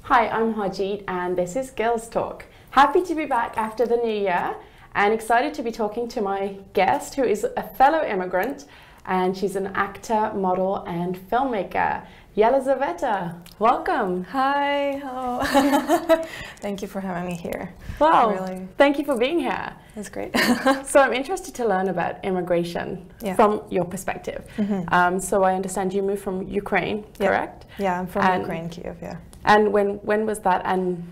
Hi, I'm Harjeet and this is Girls Talk. Happy to be back after the new year and excited to be talking to my guest who is a fellow immigrant, and she's an actor, model and filmmaker, Yelizaveta. Welcome. Hi. Oh. Thank you for having me here. Wow. Really. Thank you for being here. That's great. So I'm interested to learn about immigration from your perspective. So I understand you moved from Ukraine, correct? Yeah, I'm from Ukraine, Kiev, yeah. And when was that, and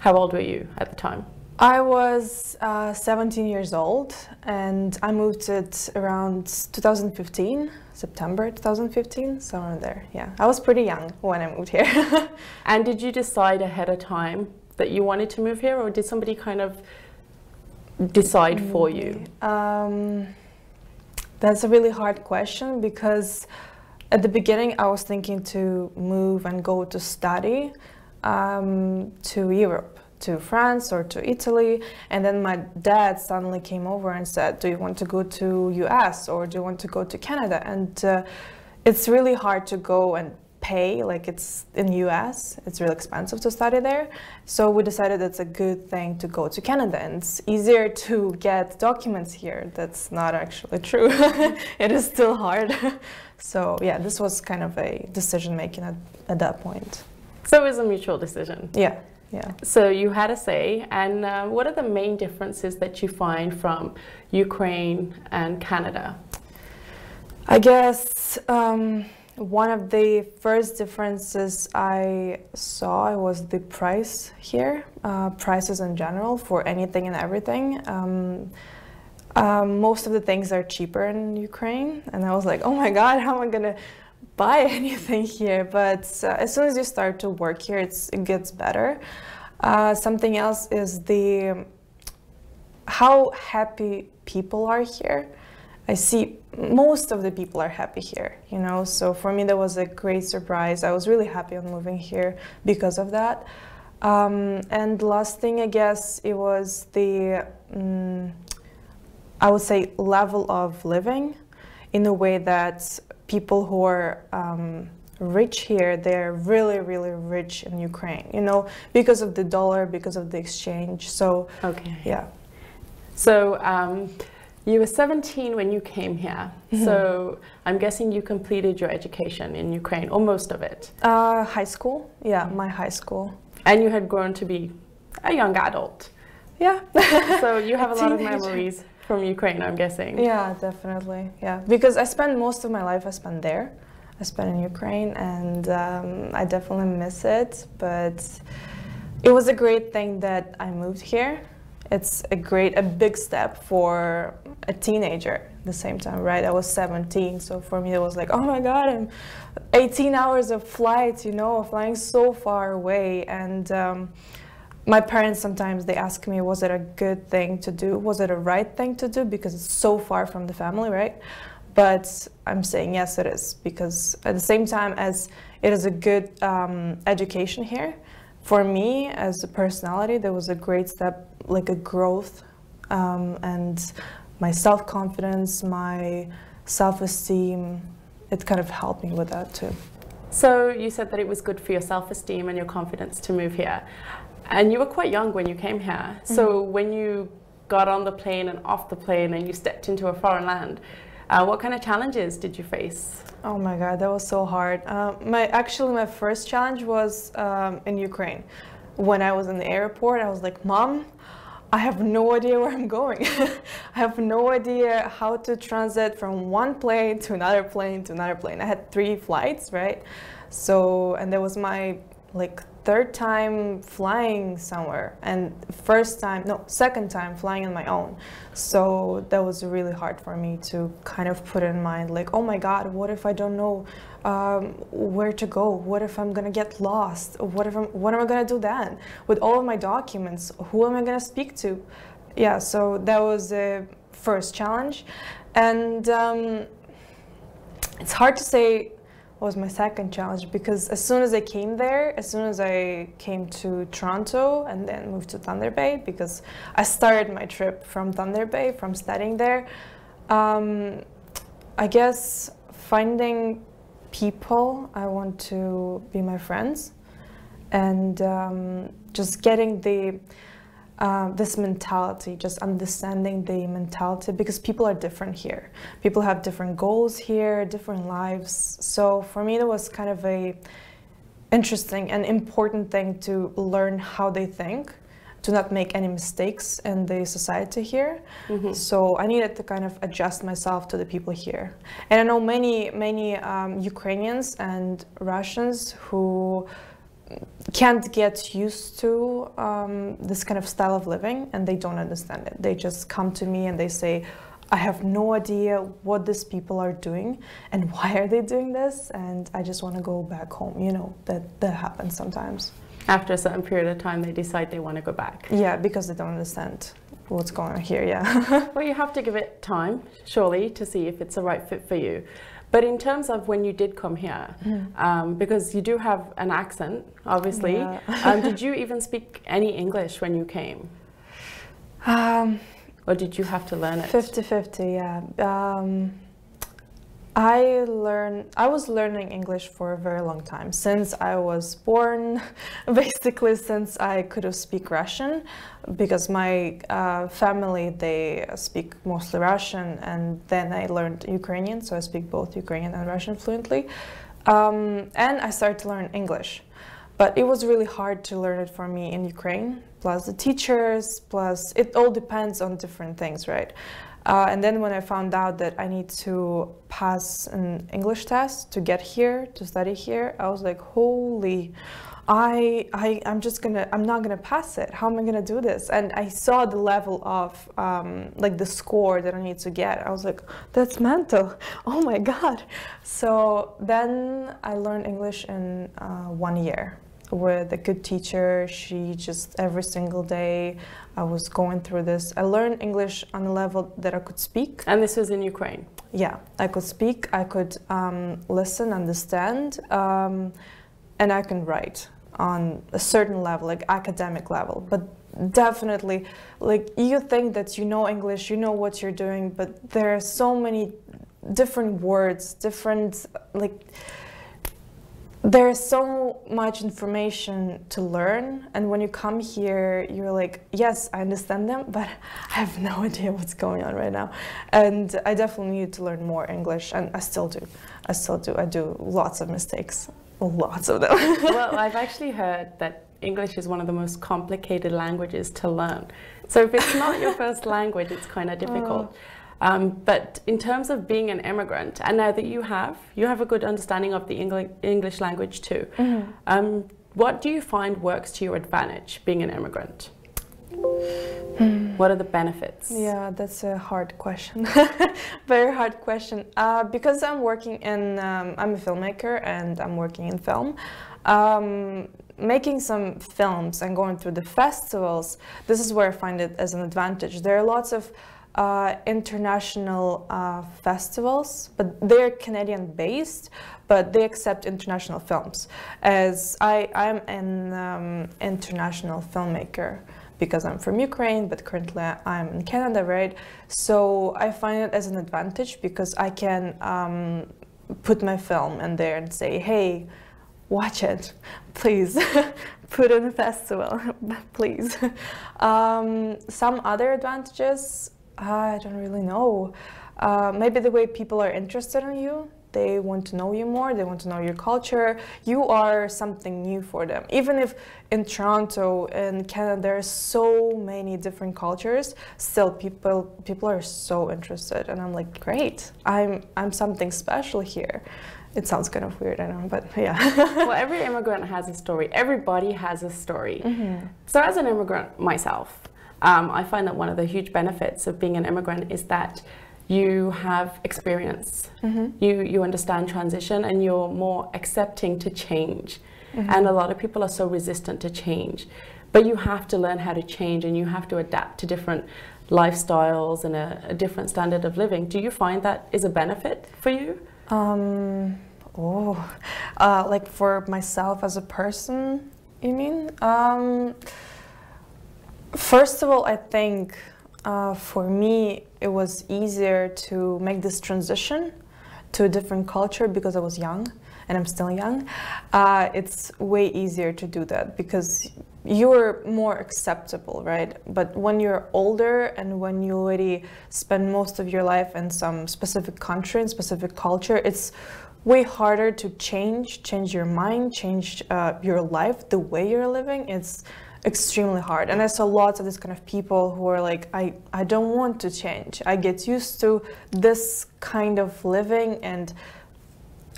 how old were you at the time? I was 17 years old and I moved it around 2015, September 2015, somewhere there. Yeah, I was pretty young when I moved here. And did you decide ahead of time that you wanted to move here, or did somebody kind of decide for you? That's a really hard question, because at the beginning I was thinking to move and go to study to Europe, to France or to Italy, and then my dad suddenly came over and said, do you want to go to US or do you want to go to Canada? And it's really hard to go and pay, like it's in US, it's really expensive to study there. So we decided it's a good thing to go to Canada, and it's easier to get documents here. That's not actually true. It is still hard. So yeah, this was kind of a decision making at that point. So it was a mutual decision? Yeah. Yeah. So you had a say, and what are the main differences that you find from Ukraine and Canada? I guess one of the first differences I saw was the price here, prices in general for anything and everything. Most of the things are cheaper in Ukraine, and I was like, oh my God, how am I gonna buy anything here? But as soon as you start to work here, it gets better. Something else is how happy people are here. I see most of the people are happy here, you know, so for me that was a great surprise. I was really happy on moving here because of that. And last thing, I guess, it was the I would say level of living, in a way that people who are rich here, they're really, really rich in Ukraine, you know, because of the dollar, because of the exchange. So, yeah. So you were 17 when you came here. So I'm guessing you completed your education in Ukraine, or most of it. High school, yeah, my high school. And you had grown to be a young adult. Yeah. So you have a lot of memories from Ukraine, I'm guessing. Yeah, definitely. Yeah, because I spent most of my life, I spent there. I spent in Ukraine, and I definitely miss it. But it was a great thing that I moved here. It's a big step for a teenager at the same time, right? I was 17, so for me it was like, oh my God, I'm 18 hours of flight, you know, flying so far away. And my parents sometimes, they ask me, was it a good thing to do? Was it a right thing to do? Because it's so far from the family, right? But I'm saying yes, it is, because at the same time as it is a good education here, for me as a personality, there was a great step, like a growth, and my self-confidence, my self-esteem, it kind of helped me with that too. So you said that it was good for your self-esteem and your confidence to move here. And you were quite young when you came here. So when you got on the plane and off the plane and you stepped into a foreign land, what kind of challenges did you face? Oh my God, that was so hard. Actually, my first challenge was in Ukraine. When I was in the airport, I was like, Mom, I have no idea where I'm going. I have no idea how to transit from one plane to another plane to another plane. I had 3 flights, right? So, and that was my third time flying somewhere, and second time flying on my own. So that was really hard for me to kind of put in mind, like, oh my God, what if I don't know where to go? What if I'm gonna get lost? What am I gonna do then with all of my documents? Who am I gonna speak to? Yeah, so that was the first challenge. And it's hard to say was my second challenge, because as soon as I came there, as soon as I came to Toronto and then moved to Thunder Bay, because I started my trip from Thunder Bay, from studying there, I guess finding people I want to be my friends, and just getting the this mentality, just understanding the mentality, because people are different here. People have different goals here, different lives. So for me, that was kind of a interesting and important thing to learn how they think, to not make any mistakes in the society here. So I needed to kind of adjust myself to the people here. And I know many Ukrainians and Russians who can't get used to this kind of style of living, and they don't understand it. They just come to me and they say, I have no idea what these people are doing and why are they doing this, and I just want to go back home. You know, that happens sometimes. After a certain period of time, they decide they want to go back. Yeah, because they don't understand what's going on here, yeah. Well, you have to give it time, surely, to see if it's the right fit for you. But in terms of when you did come here, because you do have an accent, obviously, did you even speak any English when you came? Or did you have to learn it? 50-50, yeah. I was learning English for a very long time, since I was born, basically since I could have speak Russian, because my family, they speak mostly Russian, and then I learned Ukrainian, so I speak both Ukrainian and Russian fluently. And I started to learn English, but it was really hard to learn it for me in Ukraine, plus the teachers, plus it all depends on different things, right? And then when I found out that I need to pass an English test to get here, to study here, I was like, holy, I'm not gonna pass it. How am I gonna do this? And I saw the level of, like the score that I need to get. I was like, that's mental, oh my God. So then I learned English in 1 year with a good teacher. She just every single day I was going through this. I learned English on a level that I could speak. And this was in Ukraine? Yeah, I could speak, I could listen, understand, and I can write on a certain level, like academic level. But definitely, like, you think that you know English, you know what you're doing, but there are so many different words, different, like, there's so much information to learn, and when you come here, you're like, yes, I understand them, but I have no idea what's going on right now. And I definitely need to learn more English, and I still do. I do lots of mistakes, lots of them. Well, I've actually heard that English is one of the most complicated languages to learn. So if it's not your first language, it's kind of difficult. But in terms of being an immigrant, and now that you have a good understanding of the English language too, what do you find works to your advantage being an immigrant? What are the benefits? Yeah, that's a hard question. Very hard question. Because I'm working in, I'm a filmmaker and I'm working in film. Making some films and going through the festivals, this is where I find it as an advantage. There are lots of international festivals, but they're Canadian based, but they accept international films. As I'm an international filmmaker because I'm from Ukraine, but currently I'm in Canada, right? So I find it as an advantage because I can put my film in there and say, hey, watch it, please. Put it in a festival, please. Some other advantages, I don't really know. Maybe the way people are interested in you. They want to know you more, they want to know your culture. You are something new for them. Even if in Toronto and Canada there are so many different cultures, still people are so interested, and I'm like, great, I'm something special here. It sounds kind of weird, I know, but yeah. Well, every immigrant has a story. Everybody has a story. So as an immigrant myself, I find that one of the huge benefits of being an immigrant is that you have experience, you understand transition, and you're more accepting to change. And a lot of people are so resistant to change. But you have to learn how to change, and you have to adapt to different lifestyles and a different standard of living. Do you find that is a benefit for you? Like for myself as a person, you mean? First of all, I think for me, it was easier to make this transition to a different culture because I was young, and I'm still young, it's way easier to do that because you're more acceptable, right? But when you're older and when you already spend most of your life in some specific country and specific culture, it's way harder to change your mind, change your life, the way you're living. It's extremely hard. And I saw lots of this kind of people who are like, I don't want to change. I get used to this kind of living and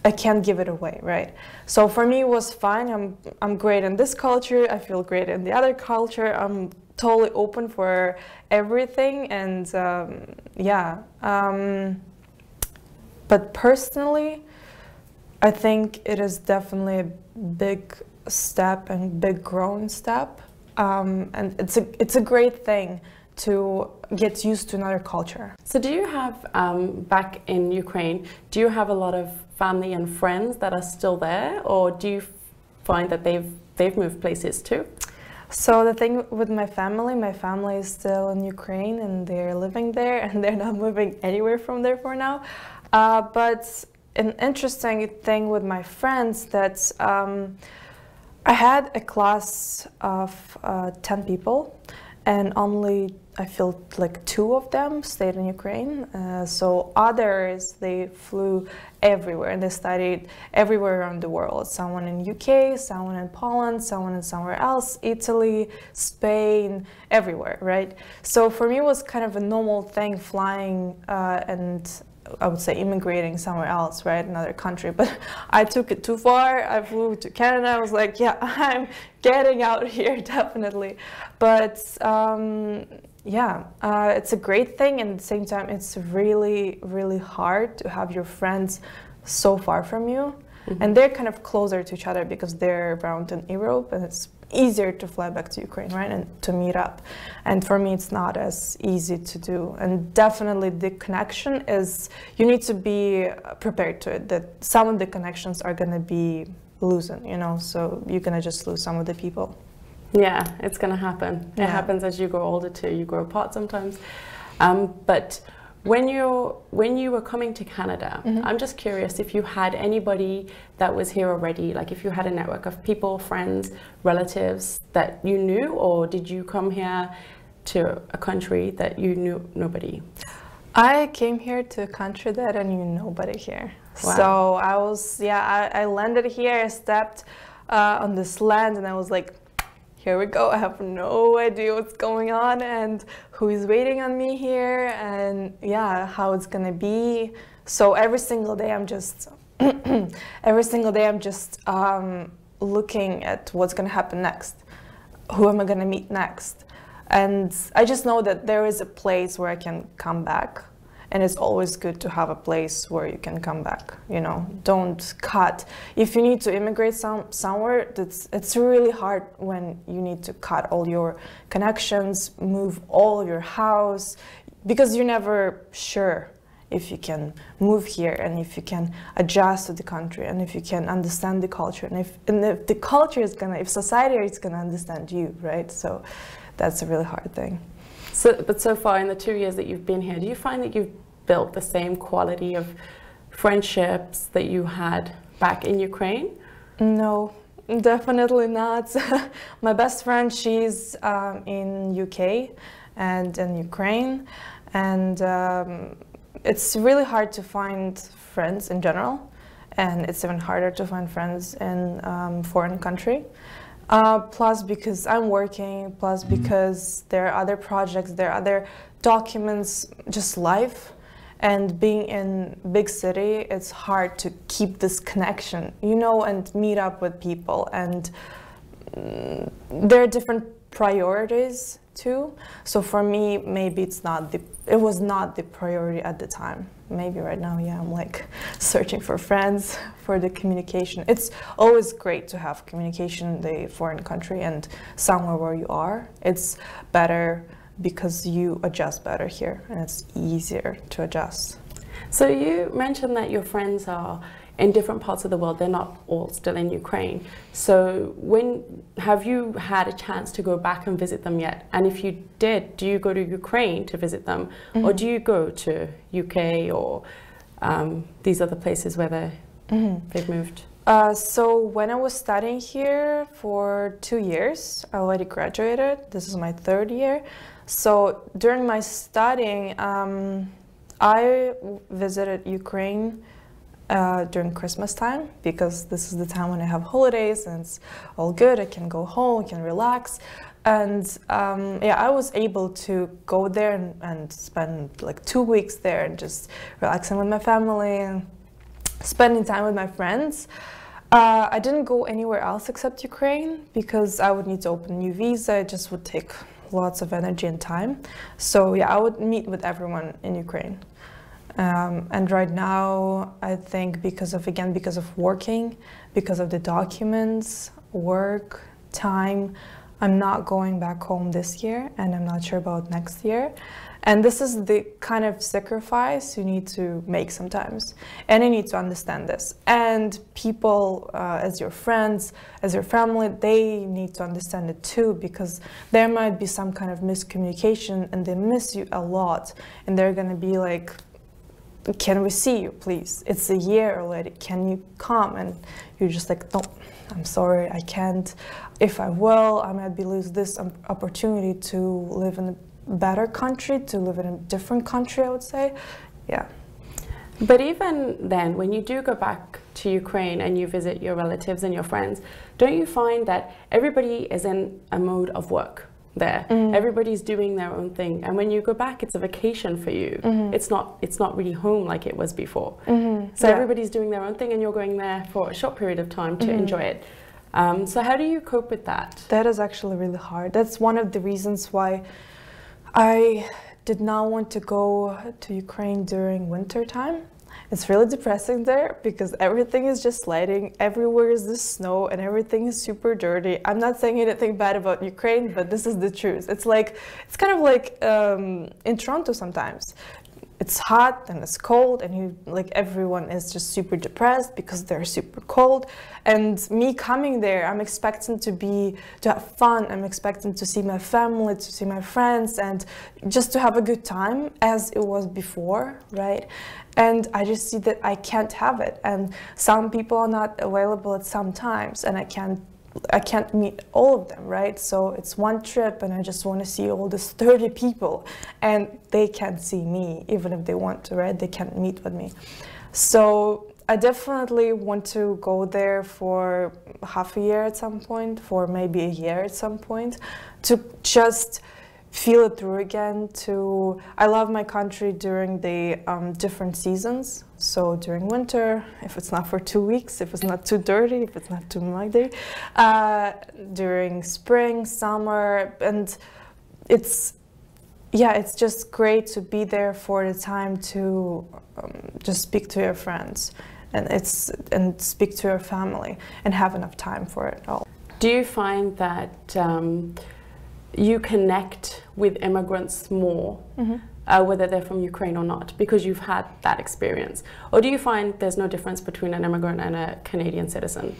I can't give it away, right? So for me it was fine. I'm great in this culture, I feel great in the other culture, I'm totally open for everything, and but personally I think it is definitely a big step and big growing step, and it's a great thing to get used to another culture. So do you have, back in Ukraine, do you have a lot of family and friends that are still there, or do you find that they've moved places too? So the thing with my family is still in Ukraine and they're living there and they're not moving anywhere from there for now. But an interesting thing with my friends that I had a class of 10 people, and only I feel like 2 of them stayed in Ukraine. So others, they flew everywhere and they studied everywhere around the world. Someone in UK, someone in Poland, someone in somewhere else, Italy, Spain, everywhere, right? So for me it was kind of a normal thing flying and I would say immigrating somewhere else, right, another country. But I took it too far. I flew to Canada. I was like, yeah, I'm getting out here, definitely. But it's a great thing, and at the same time, it's really, really hard to have your friends so far from you. Mm-hmm. And they're kind of closer to each other because they're around in Europe, and it's easier to fly back to Ukraine, right, and to meet up. And for me, it's not as easy to do. And definitely the connection is, you need to be prepared to it, that some of the connections are going to be losing, you know, so you're going to just lose some of the people. Yeah, it's going to happen. Yeah. It happens as you grow older too. You grow apart sometimes. But when you were coming to Canada, mm-hmm. I'm just curious if you had anybody that was here already, like if you had a network of people, friends, relatives that you knew, or did you come here to a country that you knew nobody? I came here to a country that I knew nobody here. Wow. So I landed here, I stepped on this land, and I was like, here we go, I have no idea what's going on and who is waiting on me here, and yeah, how it's gonna be. So every single day I'm just looking at what's gonna happen next, who am I gonna meet next. And I just know that there is a place where I can come back, and it's always good to have a place where you can come back, you know. Don't cut. If you need to immigrate somewhere, it's really hard when you need to cut all your connections, move all your house, because you're never sure if you can move here and if you can adjust to the country and if you can understand the culture, and if the culture is if society is gonna understand you, right? So that's a really hard thing. But so far in the 2 years that you've been here, do you find that you've built the same quality of friendships that you had back in Ukraine? No, definitely not. My best friend, she's in UK and in Ukraine, and it's really hard to find friends in general, and it's even harder to find friends in foreign country. Plus because I'm working, plus because there are other projects, there are other documents, just life. And being in big city, it's hard to keep this connection, you know, and meet up with people. And there are different priorities too. So for me, maybe it was not the priority at the time. Maybe right now, yeah, I'm like searching for friends, for the communication. It's always great to have communication in the foreign country and somewhere where you are. It's better because you adjust better here and it's easier to adjust. So you mentioned that your friends are in different parts of the world, they're not all still in Ukraine. So have you had a chance to go back and visit them yet? And if you did, do you go to Ukraine to visit them? Mm-hmm. Or do you go to UK or these other places where they've moved? So when I was studying here for 2 years, I already graduated. This is my 3rd year. So during my studying, I visited Ukraine during Christmas time, because this is the time when I have holidays and it's all good. I can go home, I can relax. And yeah, I was able to go there and spend like 2 weeks there and just relaxing with my family and spending time with my friends. I didn't go anywhere else except Ukraine because I would need to open a new visa. It just would take lots of energy and time. So yeah, I would meet with everyone in Ukraine. And right now, I think because of working, because of the documents, work, time, I'm not going back home this year, and I'm not sure about next year. And this is the kind of sacrifice you need to make sometimes. And you need to understand this. And people, as your friends, as your family, they need to understand it too, because there might be some kind of miscommunication and they miss you a lot. And they're gonna be like, can we see you, please? It's a year already, can you come? And you're just like, no, I'm sorry, I can't. If I will, I might be lose this opportunity to live in a better country, to live in a different country, I would say. Yeah. But even then, when you do go back to Ukraine and you visit your relatives and your friends, don't you find that everybody is in a mode of work there? Everybody's doing their own thing, and when you go back, it's a vacation for you. It's not really home like it was before. So yeah. Everybody's doing their own thing, and you're going there for a short period of time to enjoy it. So how do you cope with that? That is actually really hard. That's one of the reasons why I did not want to go to Ukraine during winter time. It's really depressing there because everything is just sledding, everywhere is the snow, and everything is super dirty. I'm not saying anything bad about Ukraine, but this is the truth. It's kind of like in Toronto sometimes. It's hot and it's cold, and everyone is just super depressed because they're super cold. And me coming there, I'm expecting to have fun. I'm expecting to see my family, to see my friends, and just to have a good time as it was before, right? And I just see that I can't have it, and some people are not available at some times, and I can't meet all of them, right? So it's one trip and I just want to see all these 30 people, and they can't see me even if they want to, right? They can't meet with me. So I definitely want to go there for half a year at some point, for maybe a year at some point, to just feel it through again. I love my country during the different seasons. So during winter, if it's not for 2 weeks, if it's not too dirty, if it's not too muggy, during spring, summer, and it's just great to be there for the time to just speak to your friends and speak to your family and have enough time for it all. Do you find that you connect with immigrants more, whether they're from Ukraine or not, because you've had that experience? Or do you find there's no difference between an immigrant and a Canadian citizen?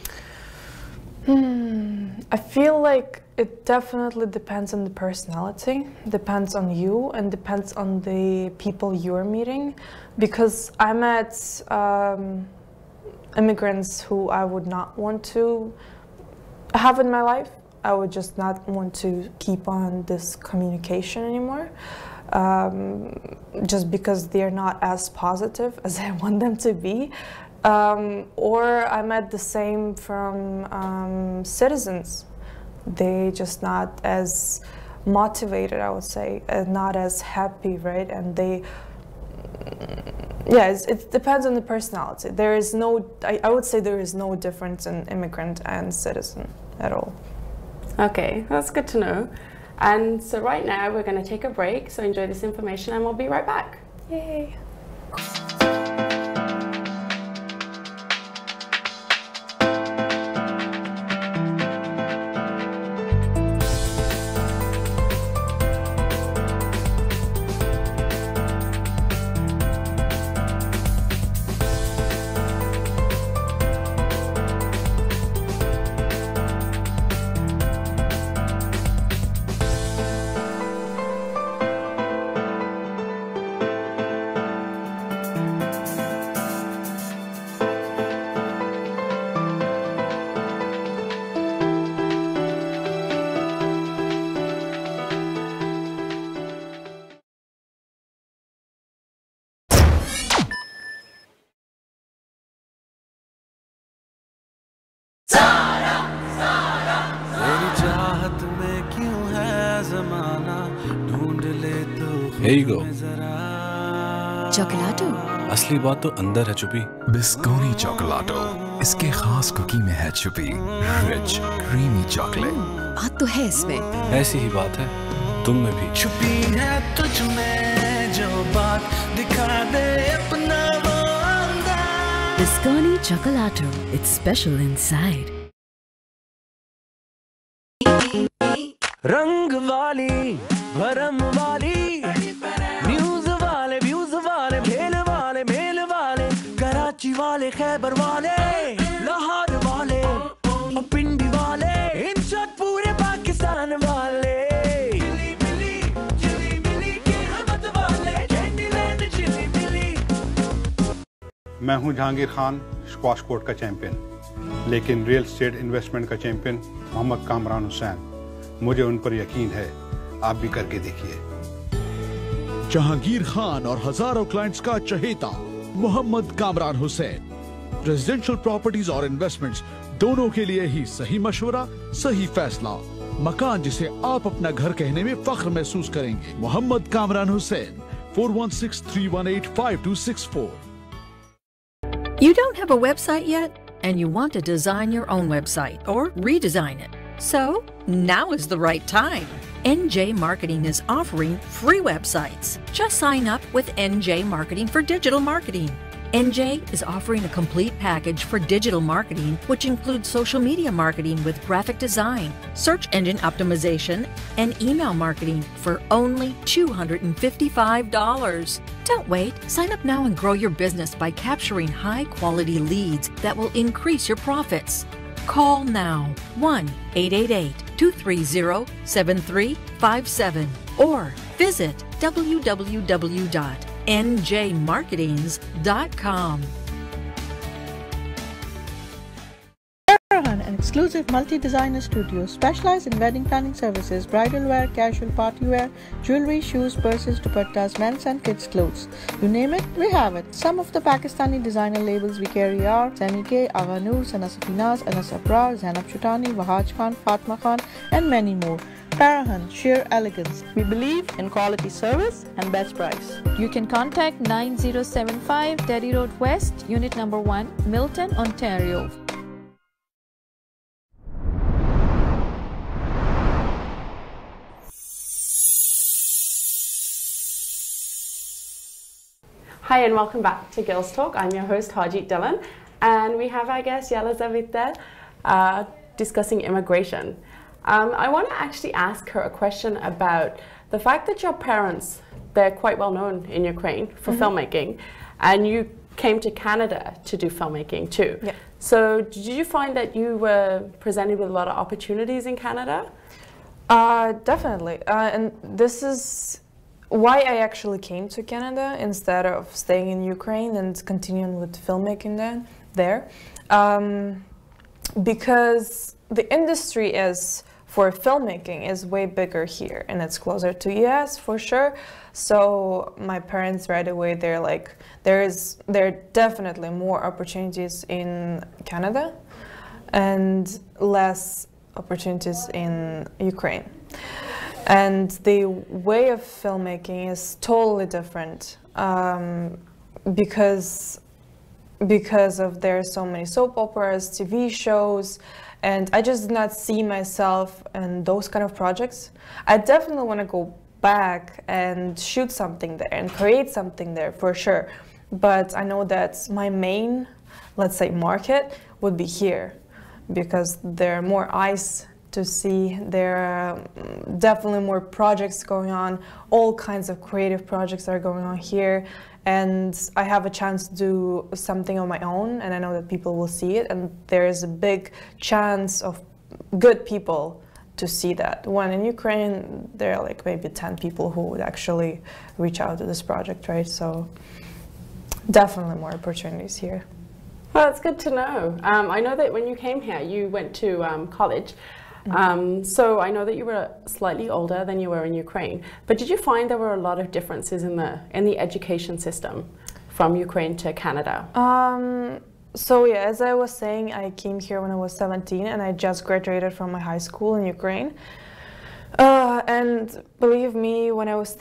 I feel like it definitely depends on the personality, depends on you, and depends on the people you're meeting. Because I met immigrants who I would not want to have in my life. I would just not want to keep on this communication anymore, just because they're not as positive as I want them to be. Or I met the same from citizens. They just not as motivated, I would say, and not as happy, right? And it depends on the personality. There is I would say there is no difference in immigrant and citizen at all. Okay, that's good to know. And so right now we're going to take a break, so enjoy this information and we'll be right back. Yay! Here you go. Chocolato. असली बात तो अंदर है छुपी. बिस्कोनी चॉकलाटो इसके खास cookie में है छुपी रिच क्रीमी चॉकलेट. बात तो है इसमें. ऐसी ही बात है तुम में भी. छुपी है तुझ में जो बात दिखा दे अपना वो अंदाज. Biscotti Chocolato. It's special inside. रंग वाली भरम वाली न्यूज वाले व्यूज वाले खेल वाले मेल वाले कराची वाले खैबर वाले लाहौर वाले पिंडी वाले इन शॉट पूरे पाकिस्तान वाले चिली मिली के हमत वाले कैंडीलैंड चिली मिली. मैं हूं जहांगीर खान, स्क्वाश कोर्ट का चैंपियन, लेकिन रियल एस्टेट इन्वेस्टमेंट का चैंपियन मोहम्मद कामरान हुसैन. मुझे उन पर यकीन है, आप भी करके देखिए. जहांगीर खान और हजारों क्लाइंट्स का चहेता मोहम्मद कामरान हुसैन. रेजिडेंशियल प्रॉपर्टीज और इन्वेस्टमेंट्स दोनों के लिए ही सही मशवरा, सही फैसला. मकान जिसे आप अपना घर कहने में फख्र महसूस करेंगे. Mohammad Kamran Hussain 4163185264. You don't have a website yet, and you want to design your own website or redesign it. So, now is the right time. NJ Marketing is offering free websites. Just sign up with NJ Marketing for digital marketing. NJ is offering a complete package for digital marketing, which includes social media marketing with graphic design, search engine optimization, and email marketing for only $255. Don't wait. Sign up now and grow your business by capturing high-quality leads that will increase your profits. Call now 1-888-230-7357 or visit www.njmarketings.com. An exclusive multi-designer studio specialized in wedding planning services, bridal wear, casual party wear, jewelry, shoes, purses, dupattas, men's and kids' clothes. You name it, we have it. Some of the Pakistani designer labels we carry are Sami K, Agha Noor, Sana Safinaz, Anas Abrar, Zainab Chutani, Wahaj Khan, Fatma Khan, and many more. Parahan, sheer elegance. We believe in quality service and best price. You can contact 9075 Derry Road West, Unit Number 1, Milton, Ontario. Hi and welcome back to Girls Talk. I'm your host Harjeet Dillon, and we have our guest Yala Zavita discussing immigration. I want to actually ask her a question about the fact that your parents, they're quite well known in Ukraine for filmmaking, and you came to Canada to do filmmaking too. Yeah. So did you find that you were presented with a lot of opportunities in Canada? Definitely. And this is why I actually came to Canada instead of staying in Ukraine and continuing with filmmaking there. Because the industry for filmmaking is way bigger here, and it's closer to US for sure. So my parents right away, they're like, there are definitely more opportunities in Canada and less opportunities in Ukraine. And the way of filmmaking is totally different because of there are so many soap operas, TV shows, and I just did not see myself in those kind of projects. I definitely want to go back and shoot something there and create something there for sure. But I know that my main, let's say, market would be here because there are more eyes to see. There are definitely more projects going on. All kinds of creative projects are going on here. And I have a chance to do something on my own, and I know that people will see it, and there is a big chance of good people to see that. When in Ukraine, there are like maybe 10 people who would actually reach out to this project, right? So definitely more opportunities here. Well, that's good to know. I know that when you came here, you went to college. So I know that you were slightly older than you were in Ukraine, but did you find there were a lot of differences in the education system from Ukraine to Canada? So yeah, as I was saying, I came here when I was 17 and I just graduated from my high school in Ukraine. And believe me, when I was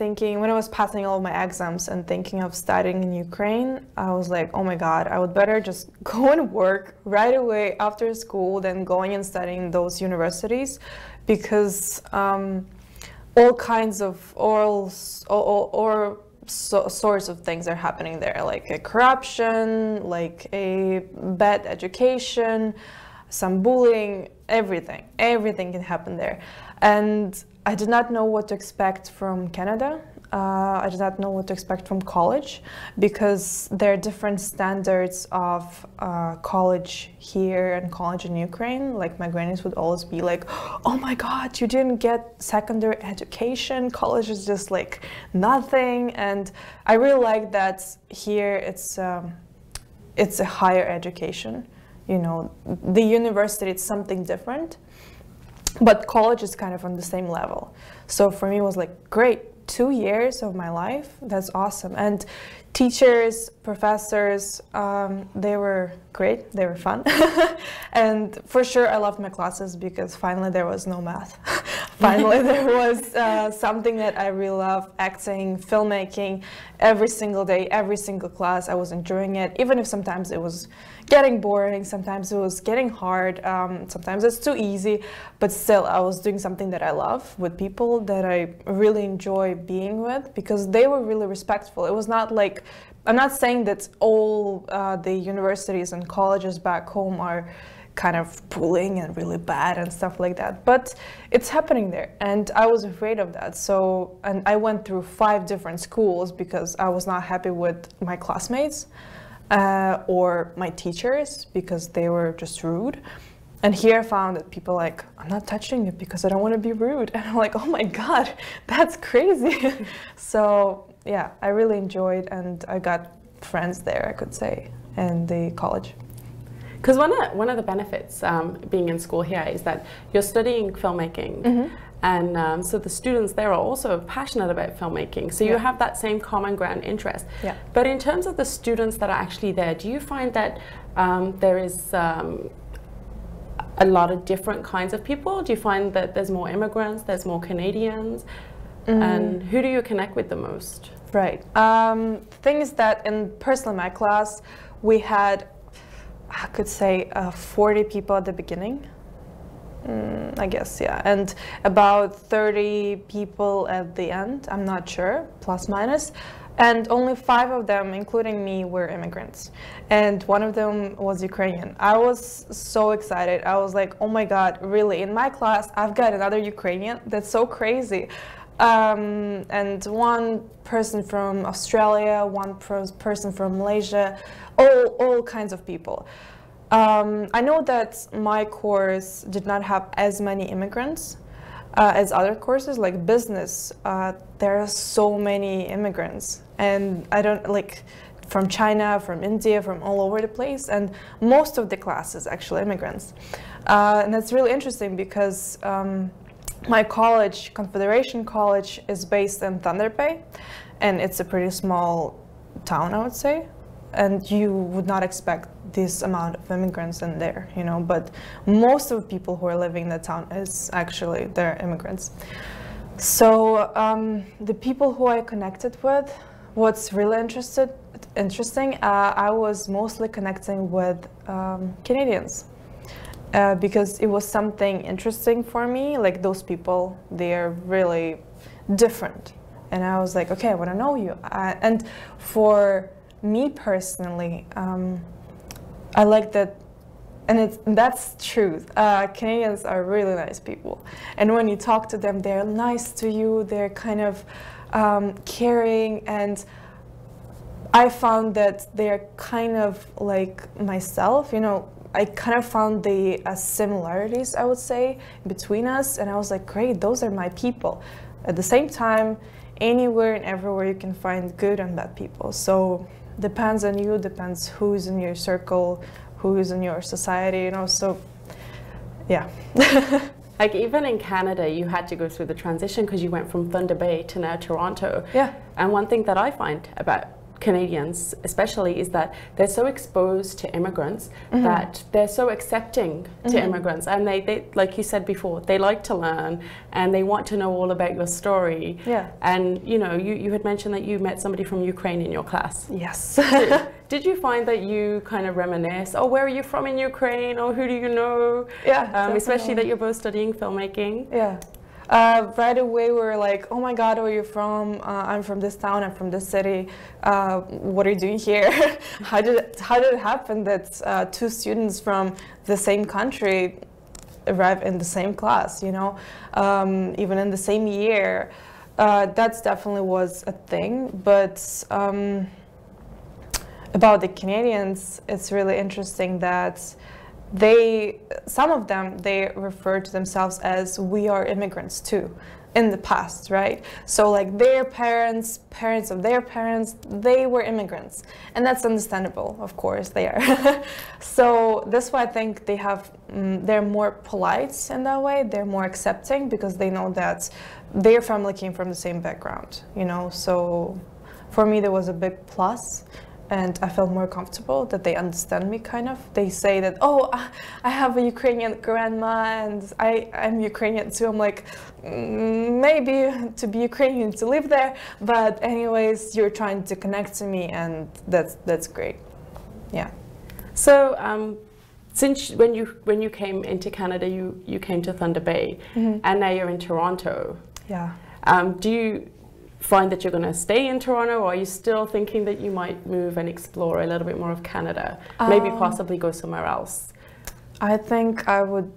passing all of my exams and thinking of studying in Ukraine, I was like, oh my God, I would better just go and work right away after school than going and studying those universities, because all kinds of sorts of things are happening there, like a corruption, like a bad education, some bullying, everything can happen there. And I did not know what to expect from Canada. I did not know what to expect from college, because there are different standards of college here and college in Ukraine. Like my grannies would always be like, oh my God, you didn't get secondary education. College is just like nothing. And I really like that here it's a higher education. You know, the university, it's something different, but college is kind of on the same level. So for me, it was like, great, 2 years of my life, that's awesome. And teachers, professors, they were great, they were fun. And for sure, I loved my classes because finally there was no math. Finally, there was something that I really love, acting, filmmaking, every single day, every single class, I was enjoying it, even if sometimes it was getting boring, sometimes it was getting hard, sometimes it's too easy, but still I was doing something that I love with people that I really enjoy being with, because they were really respectful. It was not like, I'm not saying that all the universities and colleges back home are kind of bullying and really bad and stuff like that, but it's happening there, and I was afraid of that. So, and I went through 5 different schools because I was not happy with my classmates or my teachers because they were just rude. And here I found that people like, I'm not touching it because I don't want to be rude. And I'm like, oh my God, that's crazy. So yeah, I really enjoyed, and I got friends there, I could say, in the college. Because one of the benefits being in school here is that you're studying filmmaking. Mm-hmm. And so the students there are also passionate about filmmaking. So you have that same common ground interest. Yeah. But in terms of the students that are actually there, do you find that there is a lot of different kinds of people? Do you find that there's more immigrants, there's more Canadians? And who do you connect with the most? Right. The thing is that personally in my class, we had, I could say 40 people at the beginning. I guess, yeah, and about 30 people at the end, I'm not sure, plus minus, and only 5 of them, including me, were immigrants, and one of them was Ukrainian. I was so excited. I was like, oh my God, really, in my class I've got another Ukrainian? That's so crazy. And one person from Australia, one person from Malaysia, all kinds of people. I know that my course did not have as many immigrants as other courses, like business. There are so many immigrants, and I don't like from China, from India, from all over the place, and most of the class is actually immigrants. And that's really interesting because my college, Confederation College, is based in Thunder Bay, and it's a pretty small town, I would say. And you would not expect this amount of immigrants in there, you know, but most of the people who are living in the town is actually, they're immigrants. So the people who I connected with, what's really interesting, I was mostly connecting with Canadians because it was something interesting for me, like those people, they're really different. And I was like, okay, I want to know you. And for me personally, I like that, and that's truth. Canadians are really nice people, and when you talk to them, they're nice to you. They're kind of caring, and I found that they're kind of like myself. You know, I kind of found the similarities, I would say, between us, and I was like, great, those are my people. At the same time, anywhere and everywhere you can find good and bad people. So depends on you, depends who's in your circle, who's in your society, you know, so yeah. Like even in Canada, you had to go through the transition because you went from Thunder Bay to now Toronto. Yeah. And one thing that I find about Canadians especially is that they're so exposed to immigrants that they're so accepting to immigrants, and they, like you said before, they like to learn and they want to know all about your story. Yeah. And you know, you had mentioned that you met somebody from Ukraine in your class. Yes. Did you find that you kind of reminisce, oh, where are you from in Ukraine, or who do you know? Yeah, especially that you're both studying filmmaking. Yeah. Right away we were like, oh my God, where are you from? I'm from this town, I'm from this city. What are you doing here? How did it happen that two students from the same country arrive in the same class, you know, even in the same year? That definitely was a thing, but about the Canadians, it's really interesting that some of them, they refer to themselves as we are immigrants too, in the past, right? So like their parents of their parents, they were immigrants, and that's understandable, of course they are. So that's why I think they're more polite in that way, they're more accepting, because they know that their family came from the same background, you know. So for me there was a big plus. And I felt more comfortable that they understand me, kind of. They say that, oh, I have a Ukrainian grandma and I'm Ukrainian too. I'm like, maybe to be Ukrainian to live there, but anyways, you're trying to connect to me, and that's great. Yeah. So since when you came into Canada, you came to Thunder Bay, and now you're in Toronto. Yeah. Do you find that you're going to stay in Toronto, or are you still thinking that you might move and explore a little bit more of Canada, maybe possibly go somewhere else? I think I would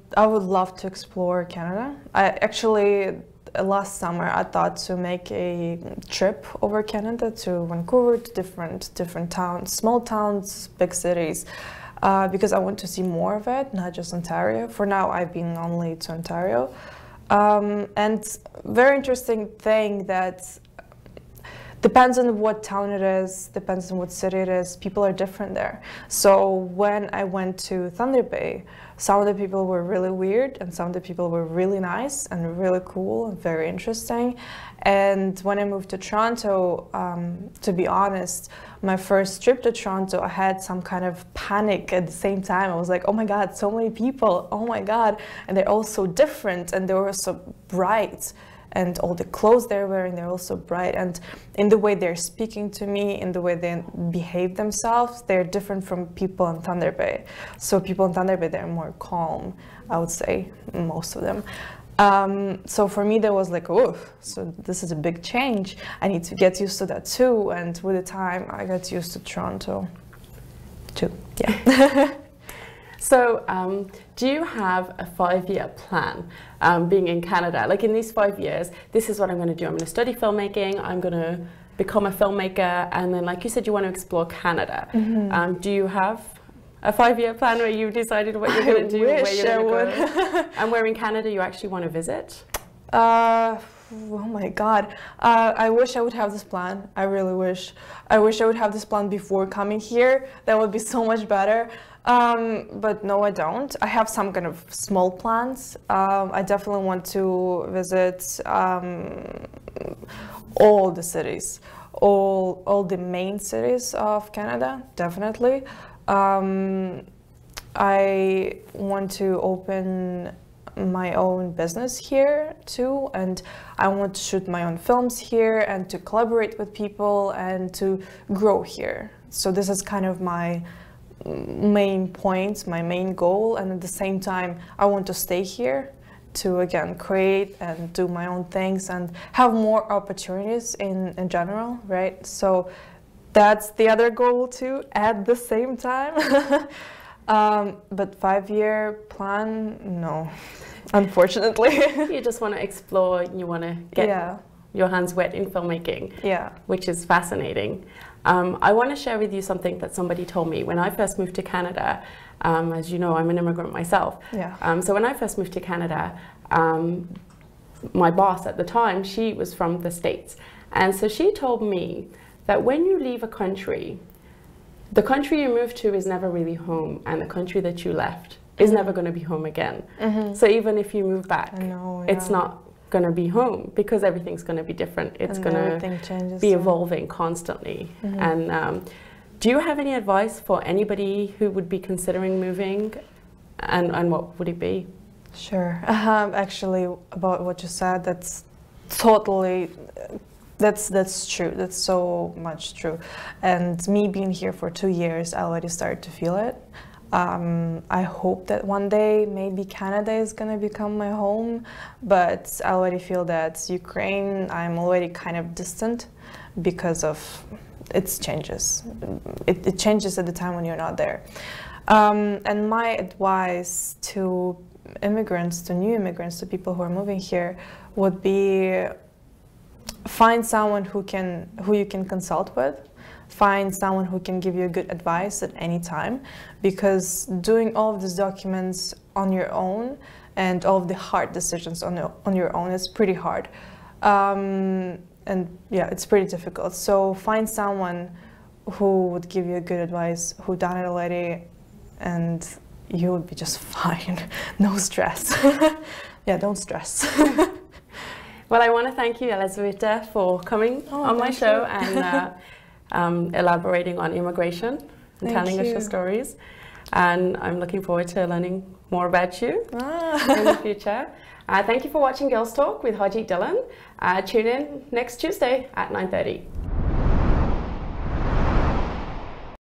love to explore Canada. I actually, last summer I thought to make a trip over Canada to Vancouver, to different towns, small towns, big cities, because I want to see more of it, not just Ontario. For now I've been only to Ontario. And very interesting thing that depends on what town it is, depends on what city it is, people are different there. So when I went to Thunder Bay, some of the people were really weird and some of the people were really nice and really cool and very interesting. And when I moved to Toronto, to be honest, my first trip to Toronto, I had some kind of panic at the same time. I was like, oh my God, so many people, oh my God. And they're all so different and they were so bright. And all the clothes they're wearing, they're also bright. And in the way they're speaking to me, in the way they behave themselves, they're different from people in Thunder Bay. So people in Thunder Bay, they're more calm, I would say, most of them. So for me, that was like, oh, so this is a big change. I need to get used to that too. And with the time, I got used to Toronto too, yeah. So do you have a 5-year plan being in Canada? Like in these 5 years, this is what I'm going to do. I'm going to study filmmaking, I'm going to become a filmmaker, and then like you said, you want to explore Canada. Do you have a 5-year plan where you've decided what you're going to do, where you're going to go? And where in Canada you actually want to visit? Oh my God. I wish I would have this plan. I really wish. I wish I would have this plan before coming here. That would be so much better. But no, I don't. I have some kind of small plans. I definitely want to visit all the cities, all the main cities of Canada, definitely. I want to open my own business here too, and I want to shoot my own films here and to collaborate with people and to grow here. So this is kind of my main point, my main goal, and at the same time I want to stay here to again create and do my own things and have more opportunities in general, right? So that's the other goal too at the same time. But 5-year plan, no, unfortunately. You just want to explore, you want to get your hands wet in filmmaking, which is fascinating. I want to share with you something that somebody told me when I first moved to Canada. As you know, I'm an immigrant myself. So when I first moved to Canada, my boss at the time, she was from the States. And so she told me that when you leave a country, the country you moved to is never really home, and the country that you left is never going to be home again. So even if you move back, it's not going to be home, because everything's going to be different. It's going to be evolving constantly. And do you have any advice for anybody who would be considering moving, and what would it be? Sure. Actually, about what you said, that's totally, that's true. That's so much true. And me being here for 2 years, I already started to feel it. I hope that one day maybe Canada is gonna become my home, but I already feel that Ukraine, I'm already kind of distant because of its changes. It changes at the time when you're not there. And my advice to immigrants, to new immigrants, to people who are moving here, would be find someone who you can consult with. Find someone who can give you good advice at any time, because doing all of these documents on your own and all of the hard decisions on your own is pretty hard. And yeah, it's pretty difficult. So find someone who would give you good advice, who done it already, and you would be just fine. No stress. Yeah, don't stress. Well, I want to thank you, Elizaveta, for coming on my show and elaborating on immigration and telling us your stories. And I'm looking forward to learning more about you in the future. Thank you for watching Girls Talk with Haji Dylan. Tune in next Tuesday at 9:30.